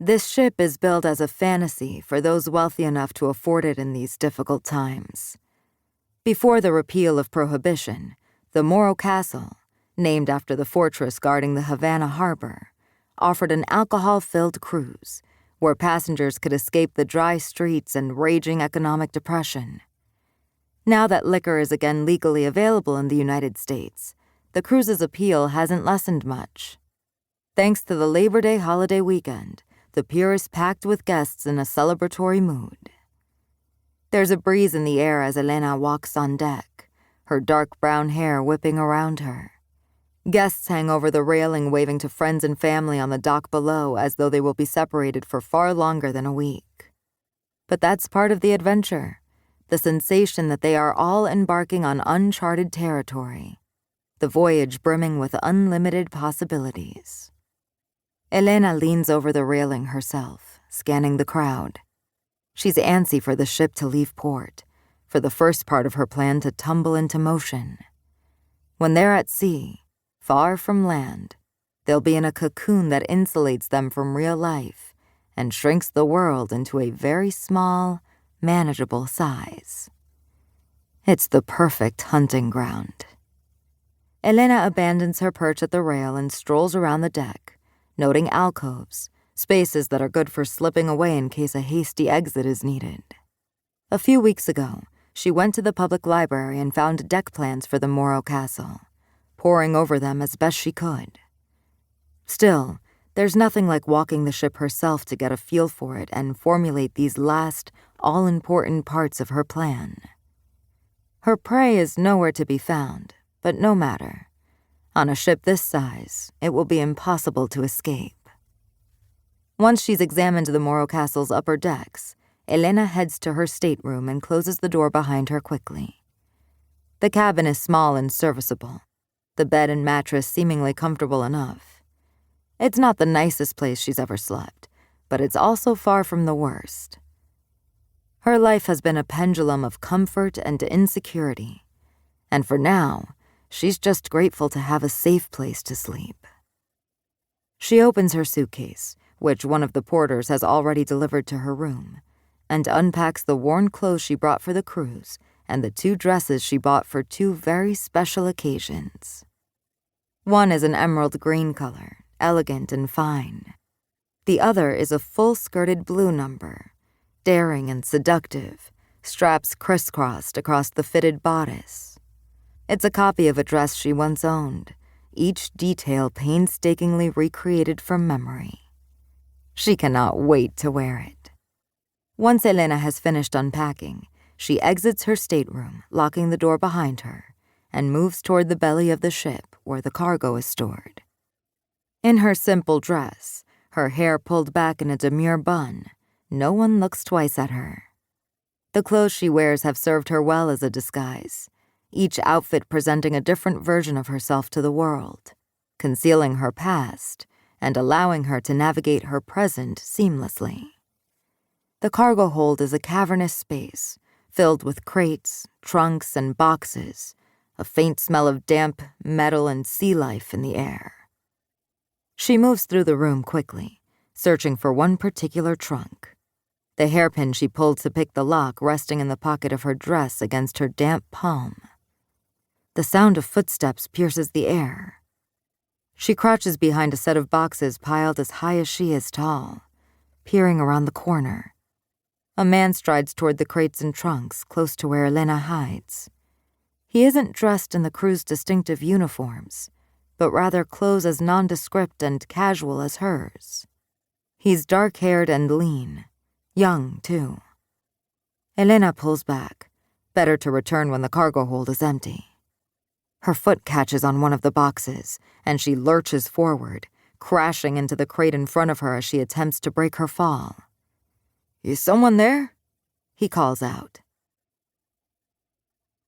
This ship is billed as a fantasy for those wealthy enough to afford it in these difficult times. Before the repeal of Prohibition, the Morro Castle, named after the fortress guarding the Havana harbor, offered an alcohol-filled cruise where passengers could escape the dry streets and raging economic depression. Now that liquor is again legally available in the United States, the cruise's appeal hasn't lessened much. Thanks to the Labor Day holiday weekend, the pier is packed with guests in a celebratory mood. There's a breeze in the air as Elena walks on deck, her dark brown hair whipping around her. Guests hang over the railing waving to friends and family on the dock below as though they will be separated for far longer than a week. But that's part of the adventure, the sensation that they are all embarking on uncharted territory, the voyage brimming with unlimited possibilities. Elena leans over the railing herself, scanning the crowd. She's antsy for the ship to leave port, for the first part of her plan to tumble into motion. When they're at sea, far from land, they'll be in a cocoon that insulates them from real life and shrinks the world into a very small, manageable size. It's the perfect hunting ground. Elena abandons her perch at the rail and strolls around the deck, noting alcoves, spaces that are good for slipping away in case a hasty exit is needed. A few weeks ago, she went to the public library and found deck plans for the Morro Castle, poring over them as best she could. Still, there's nothing like walking the ship herself to get a feel for it and formulate these last, all-important parts of her plan. Her prey is nowhere to be found, but no matter. On a ship this size, it will be impossible to escape. Once she's examined the Morro Castle's upper decks, Elena heads to her stateroom and closes the door behind her quickly. The cabin is small and serviceable, the bed and mattress seemingly comfortable enough. It's not the nicest place she's ever slept, but it's also far from the worst. Her life has been a pendulum of comfort and insecurity, and for now, she's just grateful to have a safe place to sleep. She opens her suitcase, which one of the porters has already delivered to her room, and unpacks the worn clothes she brought for the cruise and the 2 dresses she bought for 2 very special occasions. One is an emerald green color, elegant and fine. The other is a full-skirted blue number, daring and seductive, straps crisscrossed across the fitted bodice. It's a copy of a dress she once owned, each detail painstakingly recreated from memory. She cannot wait to wear it. Once Elena has finished unpacking, she exits her stateroom, locking the door behind her, and moves toward the belly of the ship where the cargo is stored. In her simple dress, her hair pulled back in a demure bun, no one looks twice at her. The clothes she wears have served her well as a disguise, each outfit presenting a different version of herself to the world, concealing her past and allowing her to navigate her present seamlessly. The cargo hold is a cavernous space, filled with crates, trunks, and boxes, a faint smell of damp metal and sea life in the air. She moves through the room quickly, searching for one particular trunk, the hairpin she pulled to pick the lock resting in the pocket of her dress against her damp palm. The sound of footsteps pierces the air. She crouches behind a set of boxes piled as high as she is tall, peering around the corner. A man strides toward the crates and trunks, close to where Elena hides. He isn't dressed in the crew's distinctive uniforms, but rather clothes as nondescript and casual as hers. He's dark-haired and lean, young, too. Elena pulls back, better to return when the cargo hold is empty. Her foot catches on one of the boxes, and she lurches forward, crashing into the crate in front of her as she attempts to break her fall. "Is someone there?" he calls out.